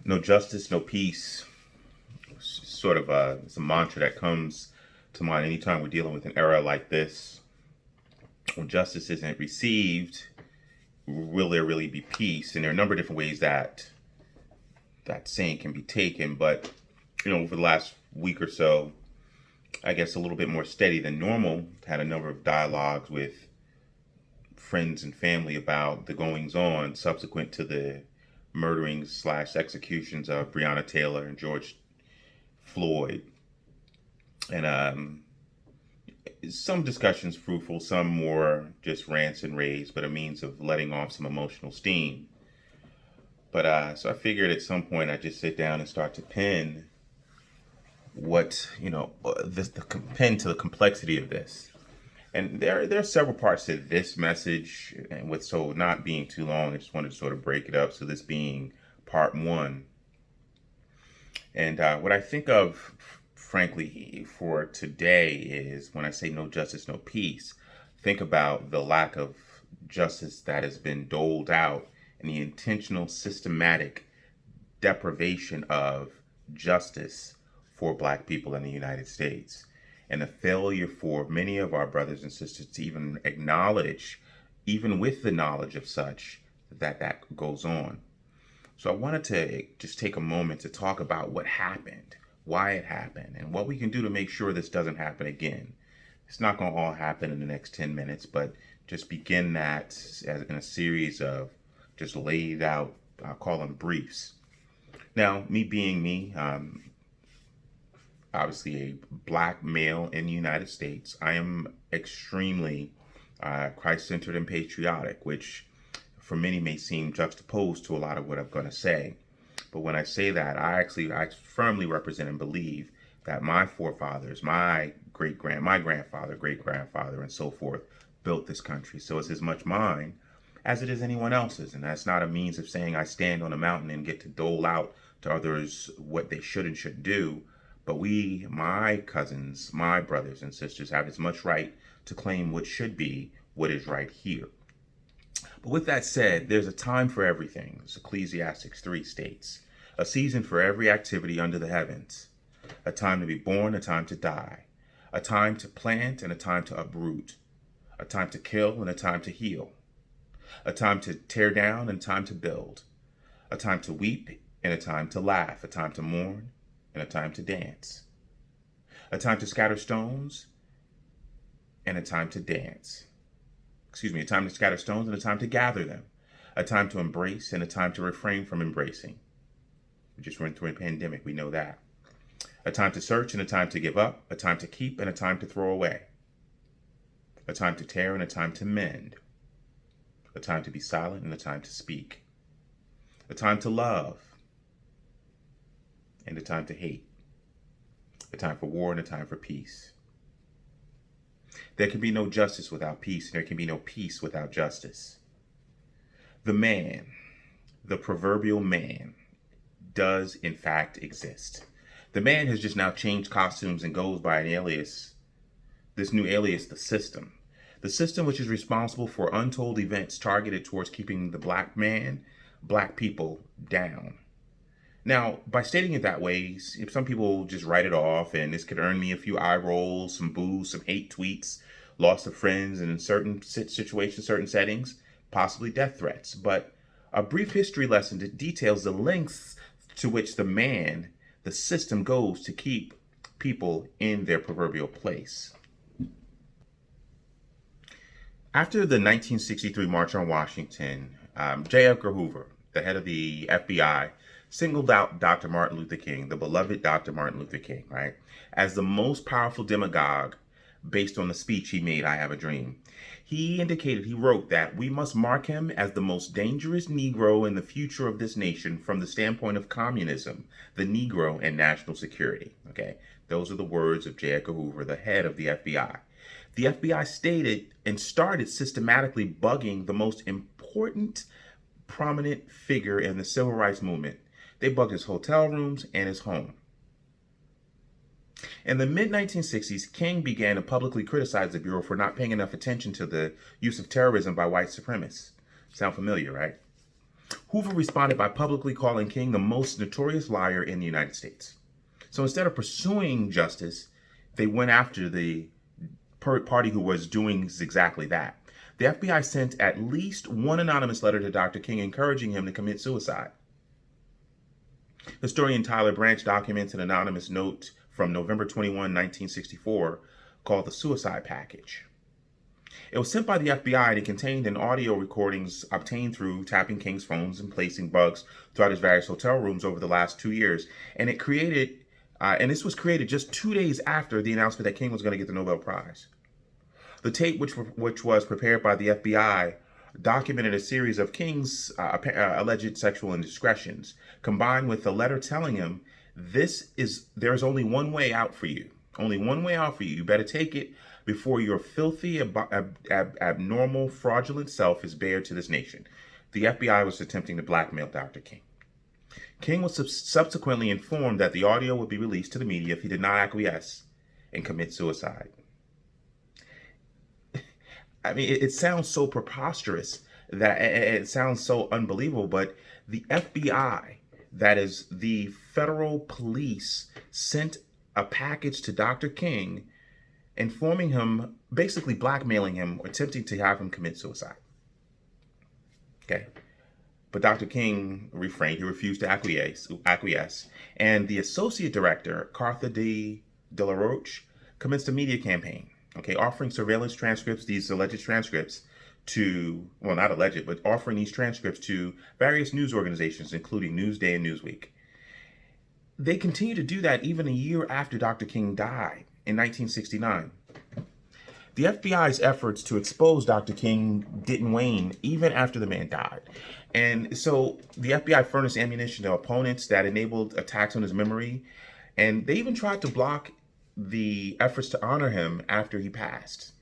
No justice, no peace. Sort of it's a mantra that comes to mind anytime we're dealing with an era like this. When justice isn't received, will there really be peace? And there are a number of different ways that that saying can be taken. But, over the last week or so, I guess a little bit more steady than normal, had a number of dialogues with friends and family about the goings on subsequent to the murderings / executions of Breanna Taylor and George Floyd. And some discussions fruitful, some more just rants and raves, but a means of letting off some emotional steam. But so I figured at some point I'd just sit down and start to pen what, pen to the complexity of this. And there are several parts to this message, and with so not being too long, I just wanted to sort of break it up. So this being part one. And what I think of, frankly, for today is when I say no justice, no peace, think about the lack of justice that has been doled out and the intentional, systematic deprivation of justice for Black people in the United States. And the failure for many of our brothers and sisters to even acknowledge, even with the knowledge of such, that goes on. So I wanted to just take a moment to talk about what happened, why it happened, and what we can do to make sure this doesn't happen again. It's not going to all happen in the next 10 minutes, but just begin that as in a series of just laid out, I'll call them briefs. Now, me being me, obviously a Black male in the United States, I am extremely Christ-centered and patriotic, which for many may seem juxtaposed to a lot of what I'm going to say. But when I say that, I firmly represent and believe that my forefathers, my grandfather, great-grandfather, and so forth, built this country. So it's as much mine as it is anyone else's. And that's not a means of saying I stand on a mountain and get to dole out to others what they should and shouldn't do. But we, my cousins, my brothers and sisters, have as much right to claim what should be what is right here. But with that said, there's a time for everything, as Ecclesiastes 3 states. A season for every activity under the heavens. A time to be born, a time to die. A time to plant and a time to uproot. A time to kill and a time to heal. A time to tear down and a time to build. A time to weep and a time to laugh. A time to mourn and a time to dance. A time to scatter stones and a time to dance. A time to scatter stones and a time to gather them. A time to embrace and a time to refrain from embracing. We just went through a pandemic, we know that. A time to search and a time to give up. A time to keep and a time to throw away. A time to tear and a time to mend. A time to be silent and a time to speak. A time to love and a time to hate. A time for war and a time for peace. There can be no justice without peace, and there can be no peace without justice. The man, the proverbial man, does in fact exist. The man has just now changed costumes and goes by an alias. This new alias, the system. The system which is responsible for untold events targeted towards keeping the Black man, Black people down. Now, by stating it that way, some people just write it off, and this could earn me a few eye rolls, some boos, some hate tweets, loss of friends, and in certain situations, certain settings, possibly death threats. But a brief history lesson that details the lengths to which the man, the system, goes to keep people in their proverbial place. After the 1963 March on Washington, J. Edgar Hoover, the head of the FBI, singled out Dr. Martin Luther King, the beloved Dr. Martin Luther King, right, as the most powerful demagogue based on the speech he made, I Have a Dream. He wrote that we must mark him as the most dangerous Negro in the future of this nation from the standpoint of communism, the Negro, and national security. Okay, those are the words of J. Edgar Hoover, the head of the FBI. The FBI stated and started systematically bugging the most important, prominent figure in the civil rights movement. They bugged his hotel rooms and his home. In the mid-1960s, King began to publicly criticize the Bureau for not paying enough attention to the use of terrorism by white supremacists. Sound familiar, right? Hoover responded by publicly calling King the most notorious liar in the United States. So instead of pursuing justice, they went after the party who was doing exactly that. The FBI sent at least one anonymous letter to Dr. King encouraging him to commit suicide. Historian Tyler Branch documents an anonymous note from November 21, 1964, called the Suicide Package. It was sent by the FBI and it contained an audio recordings obtained through tapping King's phones and placing bugs throughout his various hotel rooms over the last 2 years. And this was created just 2 days after the announcement that King was going to get the Nobel Prize. The tape, which was prepared by the FBI, documented a series of King's alleged sexual indiscretions, combined with a letter telling him, there's only one way out for you. Only one way out for you. You better take it before your filthy, abnormal, fraudulent self is bared to this nation. The FBI was attempting to blackmail Dr. King. King was subsequently informed that the audio would be released to the media if he did not acquiesce and commit suicide. I mean, it sounds so preposterous, that it sounds so unbelievable, but the FBI, that is the federal police, sent a package to Dr. King informing him, basically blackmailing him, attempting to have him commit suicide. Okay. But Dr. King refrained. He refused to acquiesce. And the associate director, Cartha de la Roche, commenced a media campaign, offering surveillance transcripts, these alleged transcripts, offering these transcripts to various news organizations, including Newsday and Newsweek. They continued to do that even a year after Dr. King died in 1969. The FBI's efforts to expose Dr. King didn't wane even after the man died. And so the FBI furnished ammunition to opponents that enabled attacks on his memory. And they even tried to block the efforts to honor him after he passed.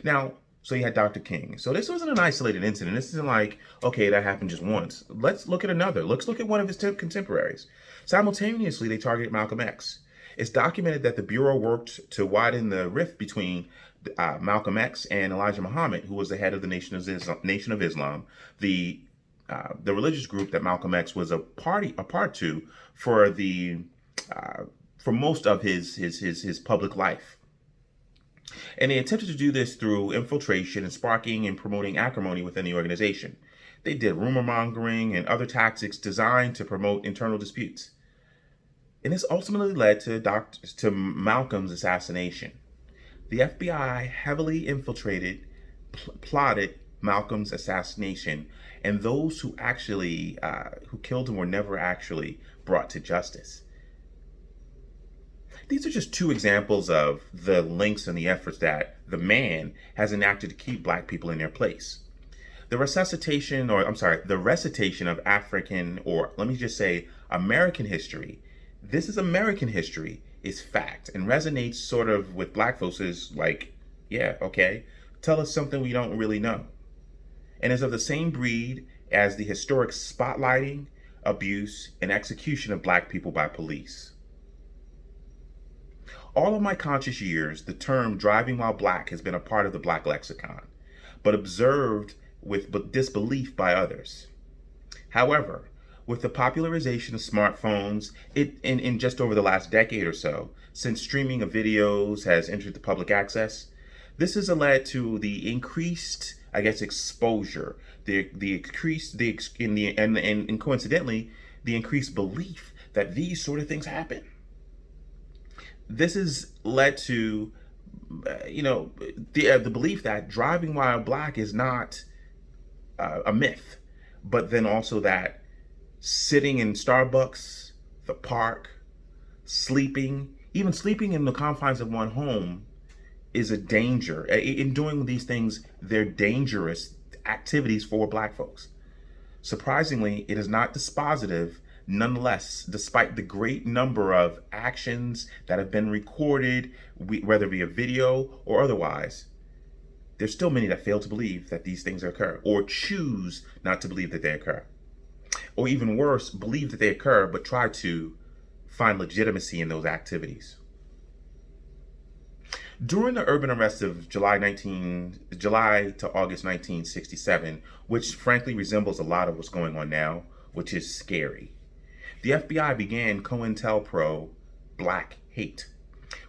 Now, so you had Dr. King. So this wasn't an isolated incident. This isn't like, that happened just once. Let's look at another. Let's look at one of his contemporaries. Simultaneously, they targeted Malcolm X. It's documented that the Bureau worked to widen the rift between Malcolm X and Elijah Muhammad, who was the head of the Nation of Islam, the religious group that Malcolm X was a part to for most of his public life. And they attempted to do this through infiltration and sparking and promoting acrimony within the organization. They did rumor mongering and other tactics designed to promote internal disputes. And this ultimately led to Malcolm's assassination. The FBI heavily infiltrated, plotted Malcolm's assassination, and those who killed him were never actually brought to justice. These are just two examples of the lengths and the efforts that the man has enacted to keep Black people in their place. The recitation of African, or let me just say American history. This is American history, is fact, and resonates sort of with Black folks as like, tell us something we don't really know. And is of the same breed as the historic spotlighting, abuse, and execution of Black people by police. All of my conscious years, the term driving while Black has been a part of the Black lexicon, but observed with disbelief by others. However, with the popularization of smartphones in just over the last decade or so, since streaming of videos has entered the public access, this has led to the increased, exposure, and coincidentally, the increased belief that these sort of things happen. This has led to, the belief that driving while Black is not a myth, but then also that sitting in Starbucks, the park, even sleeping in the confines of one home is a danger. In doing these things, they're dangerous activities for Black folks. Surprisingly, it is not dispositive. Nonetheless, despite the great number of actions that have been recorded, whether via video or otherwise, there's still many that fail to believe that these things occur, or choose not to believe that they occur. Or even worse, believe that they occur, but try to find legitimacy in those activities. During the urban arrest of July to August 1967, which frankly resembles a lot of what's going on now, which is scary, the FBI began COINTELPRO Black Hate,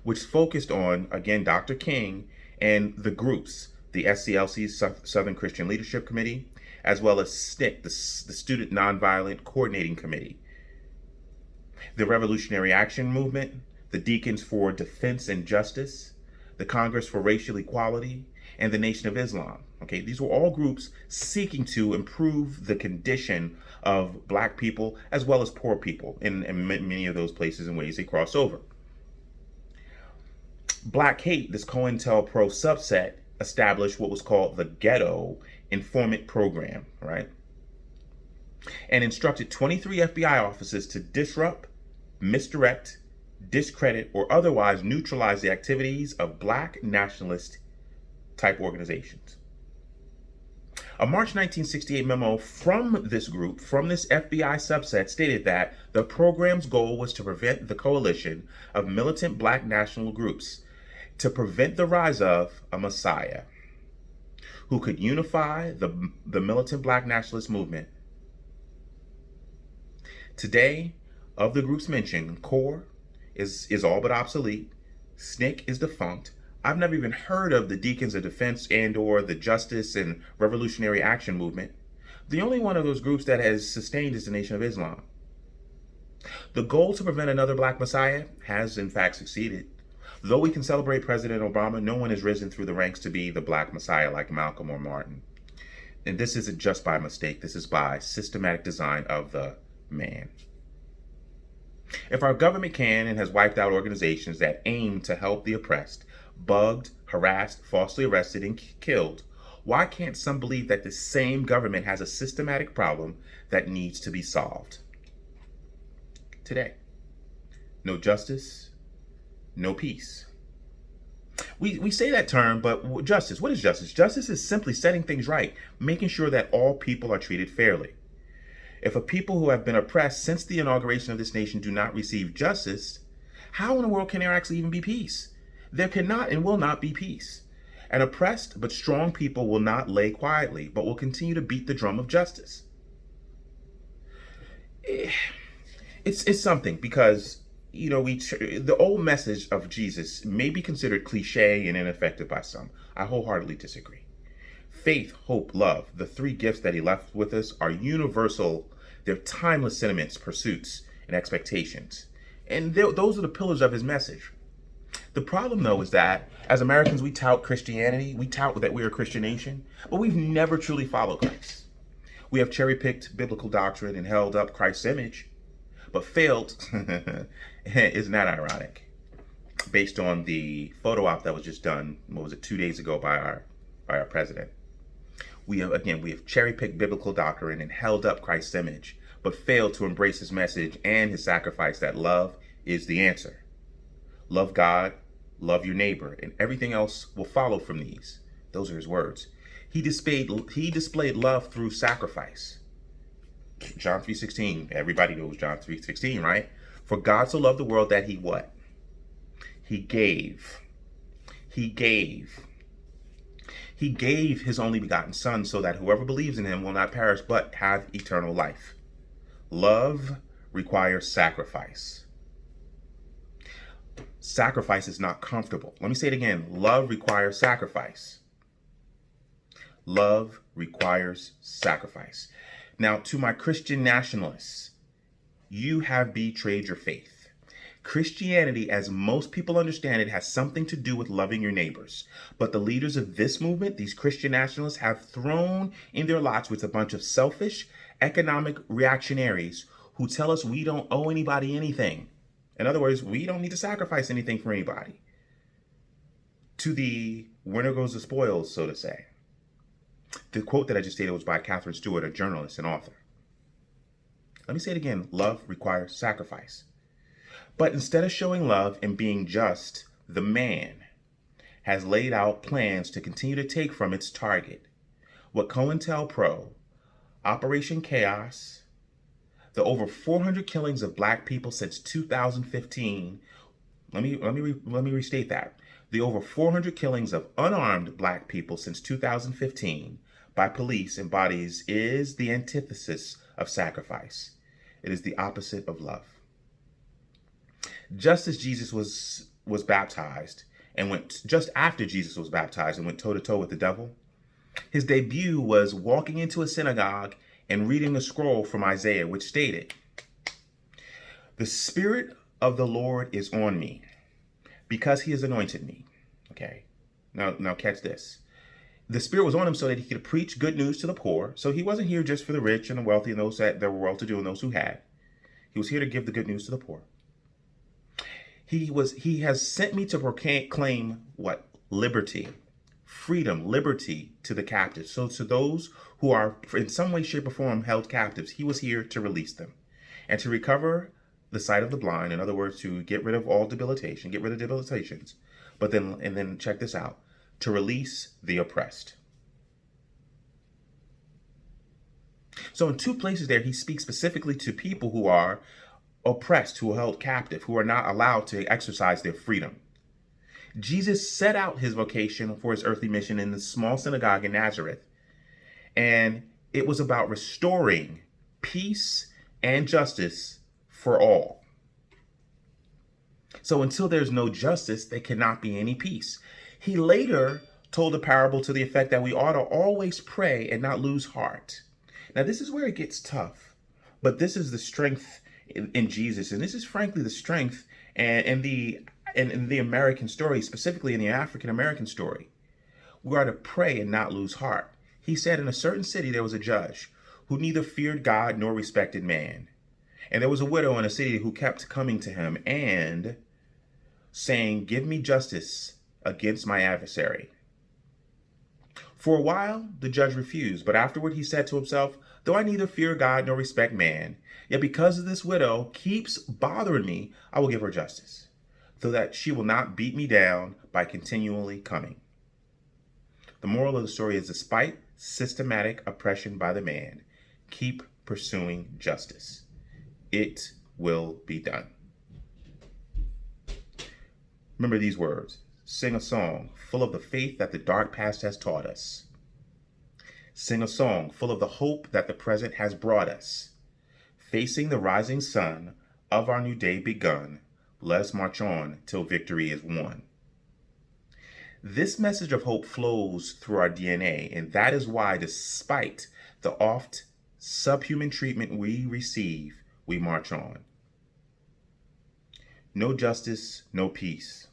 which focused on, again, Dr. King and the groups, the SCLC, Southern Christian Leadership Committee, as well as SNCC, the Student Nonviolent Coordinating Committee, the Revolutionary Action Movement, the Deacons for Defense and Justice, the Congress for Racial Equality, and the Nation of Islam. Okay, these were all groups seeking to improve the condition of Black people as well as poor people in many of those places and ways they cross over. Black Hate, this COINTELPRO subset, established what was called the Ghetto Informant Program, right? And instructed 23 FBI officers to disrupt, misdirect, discredit, or otherwise neutralize the activities of Black nationalist type organizations. A March 1968 memo from this group, from this FBI subset, stated that the program's goal was to prevent the coalition of militant Black national groups, to prevent the rise of a Messiah who could unify the militant Black nationalist movement. Today, of the groups mentioned, CORE is all but obsolete. SNCC is defunct. I've never even heard of the Deacons of Defense and or the Justice and Revolutionary Action Movement. The only one of those groups that has sustained is the Nation of Islam. The goal to prevent another Black Messiah has in fact succeeded. Though we can celebrate President Obama, no one has risen through the ranks to be the Black Messiah like Malcolm or Martin. And this isn't just by mistake, this is by systematic design of the man. If our government can and has wiped out organizations that aim to help the oppressed, bugged, harassed, falsely arrested, and killed, why can't some believe that the same government has a systematic problem that needs to be solved? Today, no justice, no peace. We say that term, but justice, what is justice? Justice is simply setting things right, making sure that all people are treated fairly. If a people who have been oppressed since the inauguration of this nation do not receive justice, how in the world can there actually even be peace? There cannot and will not be peace. An oppressed but strong people will not lay quietly, but will continue to beat the drum of justice. It's something because, the old message of Jesus may be considered cliche and ineffective by some. I wholeheartedly disagree. Faith, hope, love, the three gifts that he left with us are universal. They're timeless sentiments, pursuits, and expectations. And those are the pillars of his message. The problem, though, is that as Americans, we tout Christianity. We tout that we're a Christian nation, but we've never truly followed Christ. We have cherry-picked biblical doctrine and held up Christ's image, but failed, isn't that ironic? Based on the photo op that was just done, 2 days ago by our president. We have cherry-picked biblical doctrine and held up Christ's image, but failed to embrace his message and his sacrifice that love is the answer. Love God, love your neighbor, and everything else will follow from these. Those are his words. He displayed love through sacrifice. John 3:16. Everybody knows John 3:16, right? For God so loved the world that he what? He gave. He gave his only begotten Son so that whoever believes in him will not perish but have eternal life. Love requires sacrifice. Sacrifice is not comfortable. Let me say it again. Love requires sacrifice. Love requires sacrifice. Now, to my Christian nationalists, you have betrayed your faith. Christianity, as most people understand it, has something to do with loving your neighbors. But the leaders of this movement, these Christian nationalists, have thrown in their lots with a bunch of selfish, economic reactionaries who tell us we don't owe anybody anything. In other words, we don't need to sacrifice anything for anybody. To the winner goes the spoils, so to say. The quote that I just stated was by Catherine Stewart, a journalist and author. Let me say it again. Love requires sacrifice. But instead of showing love and being just, the man has laid out plans to continue to take from its target what COINTELPRO, Operation Chaos, the over 400 killings of Black people since 2015. Let me restate that. The over 400 killings of unarmed black people since 2015 by police is the antithesis of sacrifice. It is the opposite of love. Just after Jesus was baptized and went toe-to-toe with the devil, his debut was walking into a synagogue and reading a scroll from Isaiah, which stated, "The Spirit of the Lord is on me, because he has anointed me." Okay, now catch this. The Spirit was on him so that he could preach good news to the poor. So he wasn't here just for the rich and the wealthy and those that were well-to-do and those who had. He was here to give the good news to the poor. He has sent me to proclaim what? Liberty, freedom, liberty to the captives. So to those who are in some way, shape, or form held captives, he was here to release them and to recover the sight of the blind. In other words, to get rid of all debilitation, get rid of debilitations. But then check this out, to release the oppressed. So in two places there, he speaks specifically to people who are oppressed, who are held captive, who are not allowed to exercise their freedom. Jesus set out his vocation for his earthly mission in the small synagogue in Nazareth. And it was about restoring peace and justice for all. So until there's no justice, there cannot be any peace. He later told a parable to the effect that we ought to always pray and not lose heart. Now, this is where it gets tough, but this is the strength in Jesus. And this is frankly the strength in the American story, specifically in the African American story. We are to pray and not lose heart. He said in a certain city there was a judge who neither feared God nor respected man. And there was a widow in a city who kept coming to him and saying, "Give me justice against my adversary." For a while, the judge refused, but afterward he said to himself, "Though I neither fear God nor respect man, yet because of this widow keeps bothering me, I will give her justice, so that she will not beat me down by continually coming." The moral of the story is, despite systematic oppression by the man, keep pursuing justice. It will be done. Remember these words. Sing a song full of the faith that the dark past has taught us. Sing a song full of the hope that the present has brought us. Facing the rising sun of our new day begun, let us march on till victory is won. This message of hope flows through our DNA, and that is why, despite the oft subhuman treatment we receive, we march on. No justice, no peace.